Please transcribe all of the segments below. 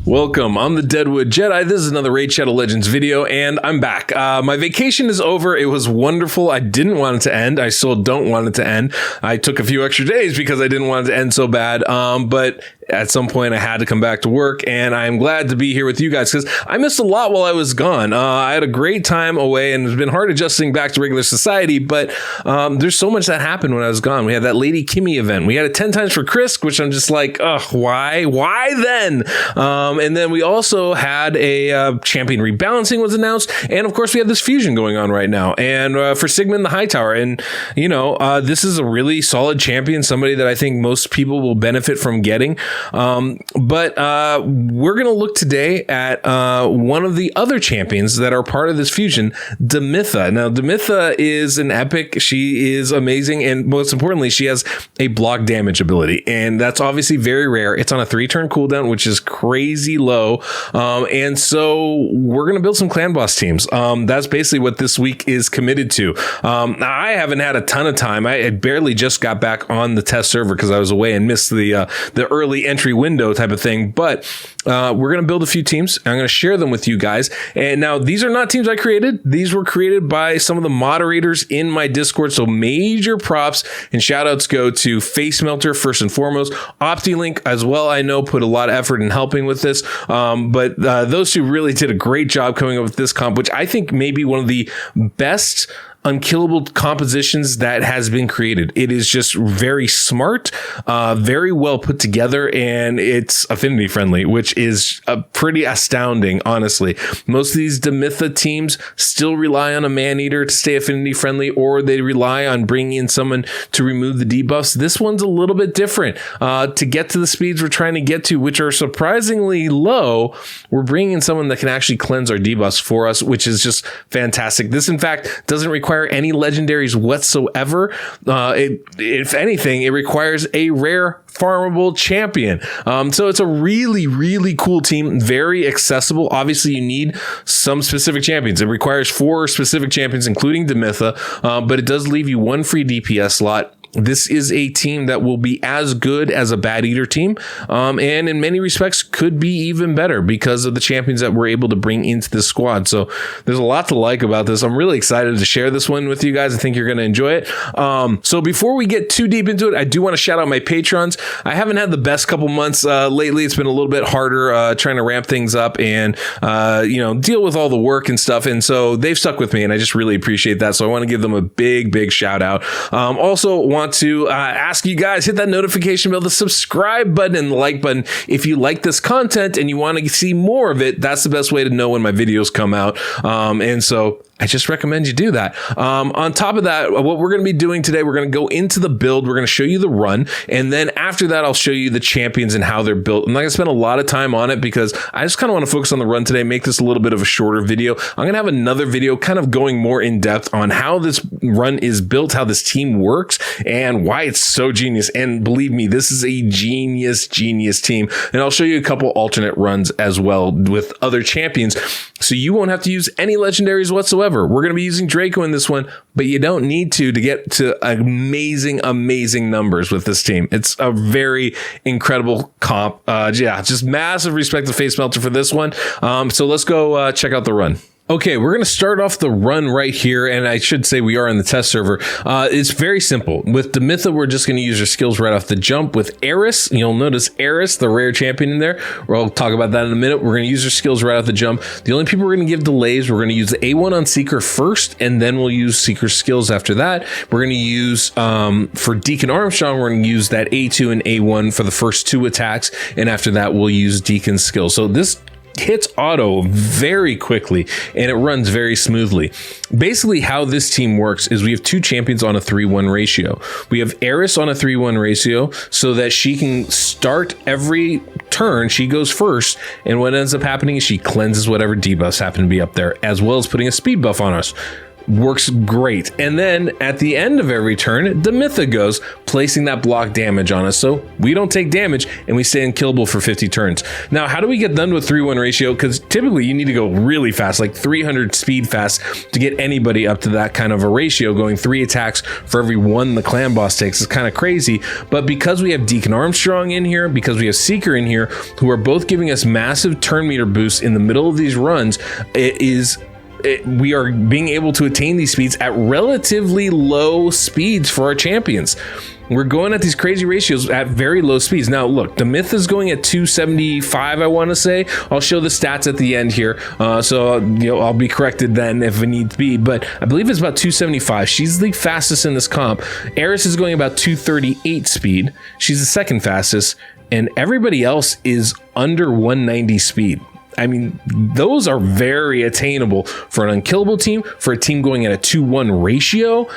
Welcome, I'm the Deadwood Jedi. This is another Raid Shadow Legends video, and I'm back. My vacation is over. It was wonderful. I didn't want it to end. I still don't want it to end. I took a few extra days because I didn't want it to end so bad, but at some point I had to come back to work, and I'm glad to be here with you guys because I missed a lot while I was gone. I had a great time away, and it's been hard adjusting back to regular society, but there's so much that happened when I was gone. We had that Lady Kimmy event. We had a 10 times for Krisk, which I'm just like, ugh, why? Why then? And then we also had a champion rebalancing was announced. And of course, we have this fusion going on right now. And for Sigmund the Hightower. And, you know, this is a really solid champion, somebody that I think most people will benefit from getting. But we're going to look today at one of the other champions that are part of this fusion, Demytha. Now, Demytha is an epic. She is amazing. And most importantly, she has a block damage ability. And that's obviously very rare. It's on a 3-turn cooldown, which is crazy low. And so we're going to build some clan boss teams. That's basically what this week is committed to. I haven't had a ton of time. I barely just got back on the test server because I was away and missed the early entry window type of thing. But we're going to build a few teams. I'm going to share them with you guys. And now these are not teams I created. These were created by some of the moderators in my Discord. So major props and shout outs go to Facemelter first and foremost. Optilink as well, I know, put a lot of effort in helping with this. But those two really did a great job coming up with this comp, which I think may be one of the best unkillable compositions that has been created. It is just very smart, very well put together, and it's affinity friendly, which is pretty astounding, honestly. Most of these Demytha teams still rely on a man-eater to stay affinity friendly, or they rely on bringing in someone to remove the debuffs. This one's a little bit different. To get to the speeds we're trying to get to, which are surprisingly low, we're bringing in someone that can actually cleanse our debuffs for us, which is just fantastic. This, in fact, doesn't require any legendaries whatsoever. If anything, it requires a rare farmable champion. So it's a really, really cool team, very accessible. Obviously, you need some specific champions. It requires 4 specific champions, including Demytha, but it does leave you 1 free DPS slot. This is a team that will be as good as a Bad Eater team, and in many respects could be even better because of the champions that we're able to bring into this squad. So there's a lot to like about this. I'm really excited to share this one with you guys. I think you're going to enjoy it. So before we get too deep into it, I do want to shout out my patrons. I haven't had the best couple months lately. It's been a little bit harder trying to ramp things up and deal with all the work and stuff. And so they've stuck with me, and I just really appreciate that. So I want to give them a big shout out. Also want to ask you guys, hit that notification bell, the subscribe button, and the like button if you like this content and you want to see more of it. That's the best way to know when my videos come out. And so I just recommend you do that. On top of that, what we're going to be doing today, we're going to go into the build. We're going to show you the run. And then after that, I'll show you the champions and how they're built. I'm not going to spend a lot of time on it because I just kind of want to focus on the run today, make this a little bit of a shorter video. I'm going to have another video kind of going more in depth on how this run is built, how this team works, and why it's so genius. And believe me, this is a genius team. And I'll show you a couple alternate runs as well with other champions, so you won't have to use any legendaries whatsoever. We're going to be using Draco in this one, but you don't need to get to amazing numbers with this team. It's a very incredible comp. Yeah, just massive respect to Facemelter for this one. So let's go check out the run. Okay, we're going to start off the run right here, and I should say we are in the test server. It's very simple. With Demytha, we're just going to use her skills right off the jump. With Heiress, you'll notice Heiress, the rare champion in there. We'll talk about that in a minute. We're going to use her skills right off the jump. The only people we're going to give delays, we're going to use the A1 on Seeker first, and then we'll use Seeker's skills after that. We're going to use, for Deacon Armstrong, we're going to use that A2 and A1 for the first 2 attacks, and after that, we'll use Deacon's skills. So this hits auto very quickly and it runs very smoothly. Basically how this team works is we have 2 champions on a 3-1 ratio. We have Heiress on a 3-1 ratio so that she can start every turn. She goes first, and what ends up happening is she cleanses whatever debuffs happen to be up there, as well as putting a speed buff on us. works great. And then at the end of every turn, Demytha goes, placing that block damage on us, so we don't take damage and we stay unkillable for 50 turns. Now, how do we get done with 3-1 ratio? Because typically you need to go really fast, like 300 speed fast, to get anybody up to that kind of a ratio. Going 3 attacks for every 1 the clan boss takes is kind of crazy. But because we have Deacon Armstrong in here, because we have Seeker in here, who are both giving us massive turn meter boosts in the middle of these runs, we are being able to attain these speeds at relatively low speeds for our champions. We're going at these crazy ratios at very low speeds. Now, look, Demytha is going at 275, I want to say. I'll show the stats at the end here, so I'll be corrected then if it needs to be, but I believe it's about 275. She's the fastest in this comp. Heiress is going about 238 speed. She's the second fastest, and everybody else is under 190 speed. I mean, those are very attainable for an unkillable team, for a team going at a 2-1 ratio,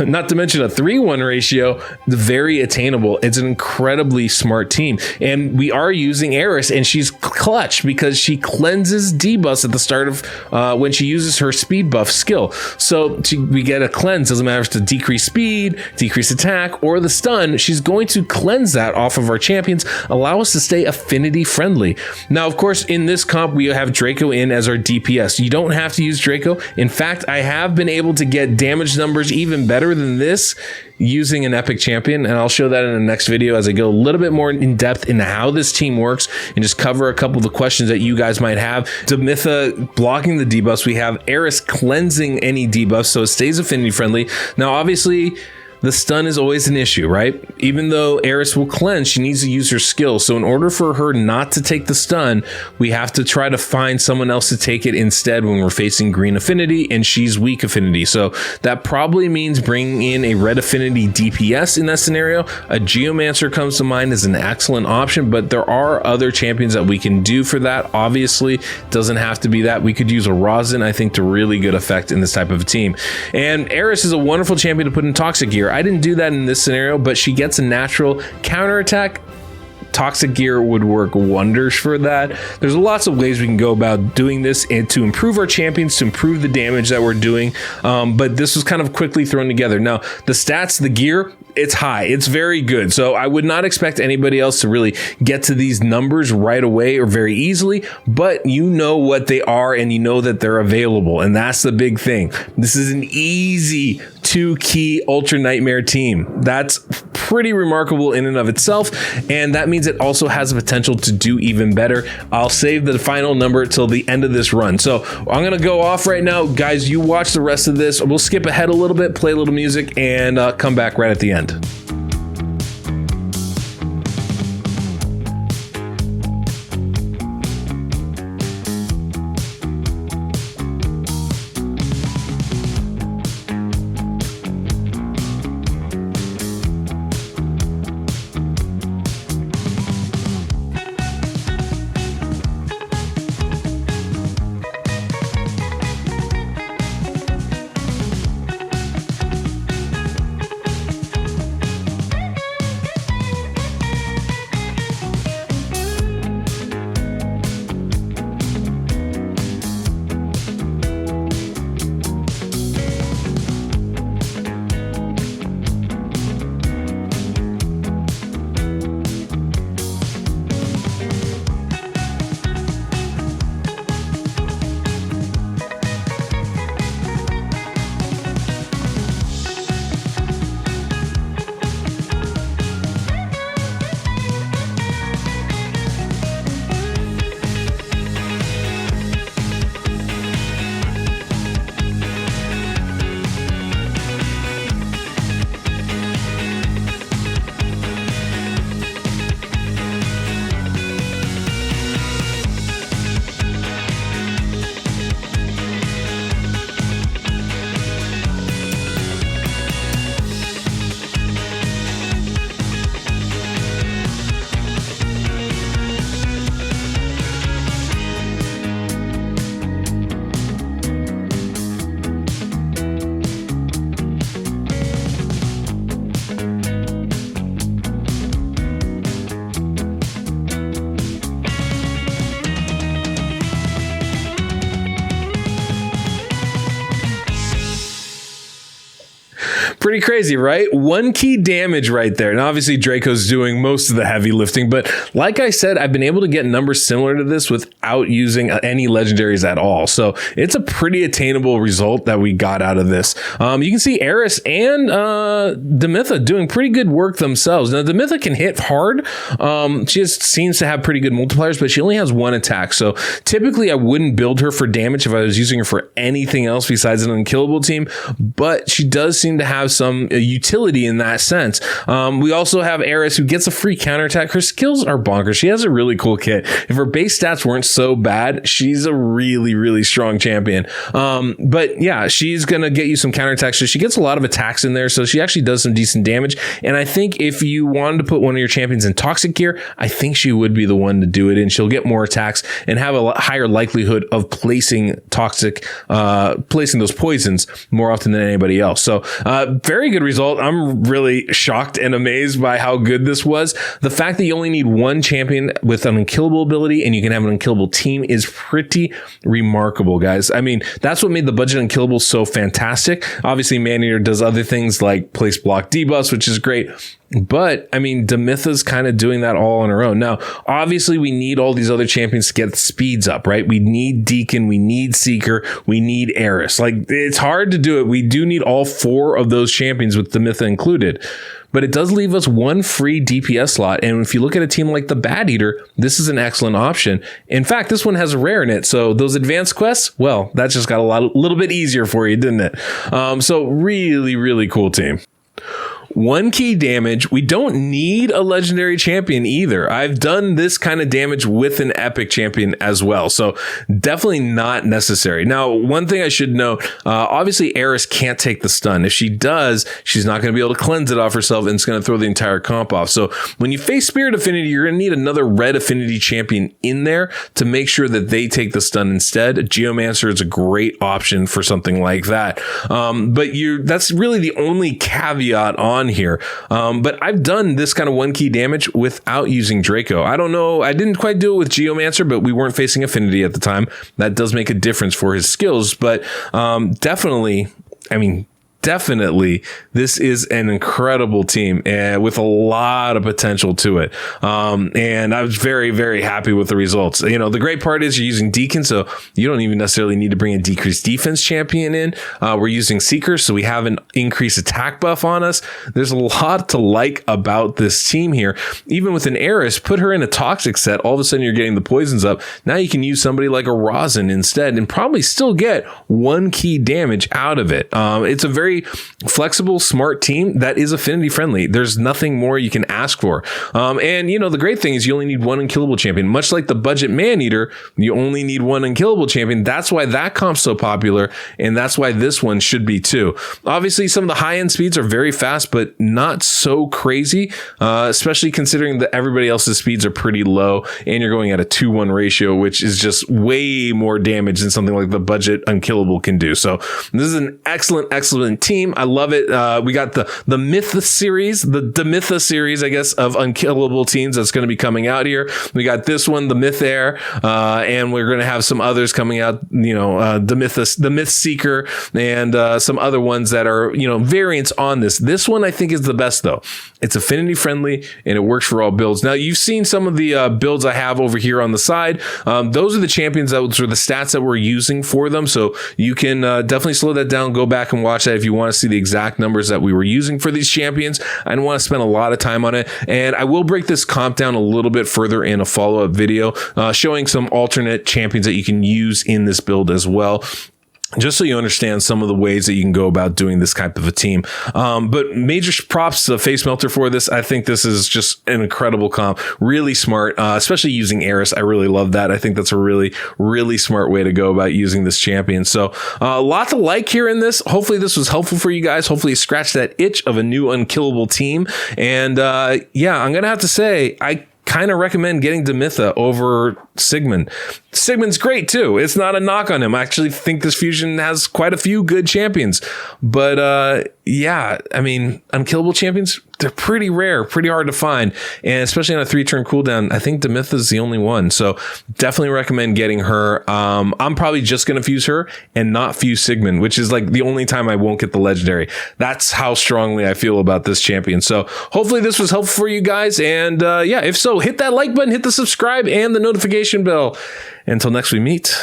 not to mention a 3-1 ratio, very attainable. It's an incredibly smart team. And we are using Heiress, and she's clutch because she cleanses debuffs at the start of when she uses her speed buff skill. So we get a cleanse, doesn't matter if it's to decrease speed, decrease attack, or the stun. She's going to cleanse that off of our champions, allow us to stay affinity friendly. Now, of course, in this comp, we have Draco in as our DPS. You don't have to use Draco. In fact, I have been able to get damage numbers even better than this using an epic champion, and I'll show that in the next video as I go a little bit more in depth into how this team works and just cover a couple of the questions that you guys might have. Demytha blocking the debuffs. We have Heiress cleansing any debuffs, so it stays affinity friendly. Now, obviously, the stun is always an issue, right? Even though Heiress will cleanse, she needs to use her skill. So in order for her not to take the stun, we have to try to find someone else to take it instead when we're facing green affinity and she's weak affinity. So that probably means bringing in a red affinity DPS in that scenario. A Geomancer comes to mind as an excellent option, but there are other champions that we can do for that. Obviously, it doesn't have to be that. We could use a Rosin, I think, to really good effect in this type of a team. And Heiress is a wonderful champion to put in Toxic Gear. I didn't do that in this scenario, but she gets a natural counterattack. Toxic Gear would work wonders for that. There's lots of ways we can go about doing this and to improve our champions, to improve the damage that we're doing. But this was kind of quickly thrown together. Now, the stats, the gear, it's high. It's very good. So I would not expect anybody else to really get to these numbers right away or very easily, but you know what they are and you know that they're available. And that's the big thing. This is an easy 2-key Ultra Nightmare team. That's pretty remarkable in and of itself. And that means it also has the potential to do even better. I'll save the final number till the end of this run. So I'm going to go off right now. Guys, you watch the rest of this. We'll skip ahead a little bit, play a little music, and come back right at the end. Pretty crazy, right? 1 key damage right there. And obviously Draco's doing most of the heavy lifting, but like I said, I've been able to get numbers similar to this without using any legendaries at all. So it's a pretty attainable result that we got out of this. You can see Heiress and Demytha doing pretty good work themselves. Now Demytha can hit hard. She just seems to have pretty good multipliers, but she only has 1 attack. So typically I wouldn't build her for damage if I was using her for anything else besides an unkillable team, but she does seem to have some utility in that sense. We also have Heiress, who gets a free counterattack. Her skills are bonkers. She has a really cool kit. If her base stats weren't so bad, she's a really, really strong champion. But yeah, she's going to get you some counterattacks. So she gets a lot of attacks in there. So she actually does some decent damage. And I think if you wanted to put one of your champions in toxic gear, I think she would be the one to do it. And she'll get more attacks and have a higher likelihood of placing placing those poisons more often than anybody else. So very good result. I'm really shocked and amazed by how good this was. The fact that you only need 1 champion with an unkillable ability and you can have an unkillable team is pretty remarkable, guys. I mean, that's what made the budget unkillable so fantastic. Obviously, Maneater does other things like place block debuffs, which is great. But I mean, Demytha's kind of doing that all on her own. Now, obviously, we need all these other champions to get speeds up, right? We need Deacon, we need Seeker, we need Heiress. Like, it's hard to do it. We do need all 4 of those champions with Demytha included. But it does leave us 1 free DPS slot. And if you look at a team like the Bad Eater, this is an excellent option. In fact, this one has a rare in it. So those advanced quests, well, that just got a little bit easier for you, didn't it? So really, really cool team. 1 key damage. We don't need a legendary champion either. I've done this kind of damage with an epic champion as well. So definitely not necessary. Now, one thing I should note, obviously Heiress can't take the stun. If she does, she's not going to be able to cleanse it off herself and it's going to throw the entire comp off. So when you face Spirit Affinity, you're going to need another red affinity champion in there to make sure that they take the stun instead. Geomancer is a great option for something like that. But that's really the only caveat on here. But I've done this kind of 1 key damage without using Draco. I don't know. I didn't quite do it with Geomancer, but we weren't facing Affinity at the time. That does make a difference for his skills, but definitely, this is an incredible team with a lot of potential to it. And I was very, very happy with the results. You know, the great part is you're using Deacon, so you don't even necessarily need to bring a decreased defense champion in. We're using Seeker, so we have an increased attack buff on us. There's a lot to like about this team here. Even with an Heiress, put her in a toxic set, all of a sudden you're getting the poisons up. Now you can use somebody like a Rosin instead and probably still get 1 key damage out of it. It's a very flexible, smart team that is affinity friendly. There's nothing more you can ask for. And you know, the great thing is you only need 1 unkillable champion. Much like the budget Maneater, you only need 1 unkillable champion. That's why that comp's so popular, and that's why this one should be too. Obviously, some of the high-end speeds are very fast, but not so crazy, especially considering that everybody else's speeds are pretty low, and you're going at a 2-1 ratio, which is just way more damage than something like the budget unkillable can do. So this is an excellent team. I love it. We got the Myth series, the Demytha series, I guess, of unkillable teams that's going to be coming out here. We got this one, the Myth Heir, and we're going to have some others coming out, you know, the Myth Seeker, and some other ones that are, you know, variants on this. This one I think is the best though. It's affinity friendly and it works for all builds. Now you've seen some of the builds I have over here on the side. Those are the champions, those are the stats that we're using for them. So you can definitely slow that down, go back and watch that if you want to see the exact numbers that we were using for these champions. I don't want to spend a lot of time on it, and I will break this comp down a little bit further in a follow-up video showing some alternate champions that you can use in this build as well, just so you understand some of the ways that you can go about doing this type of a team. But major props to Facemelter for this. I think this is just an incredible comp. Really smart, especially using Heiress. I really love that. I think that's a really, really smart way to go about using this champion. So a lot to like here in this. Hopefully this was helpful for you guys. Hopefully you scratched that itch of a new unkillable team. And yeah, I'm going to have to say, I kind of recommend getting Demytha over Sigmund. Sigmund's great too. It's not a knock on him. I actually think this fusion has quite a few good champions. But yeah, I mean, unkillable champions, they're pretty rare, pretty hard to find. And especially on a 3-turn cooldown, I think Demytha is the only one. So definitely recommend getting her. I'm probably just going to fuse her and not fuse Sigmund, which is like the only time I won't get the legendary. That's how strongly I feel about this champion. So hopefully this was helpful for you guys. And yeah, if so, hit that like button, hit the subscribe and the notification bell. Until next we meet,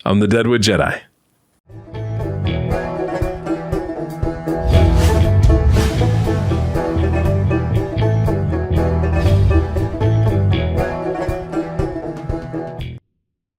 I'm the Deadwood Jedi.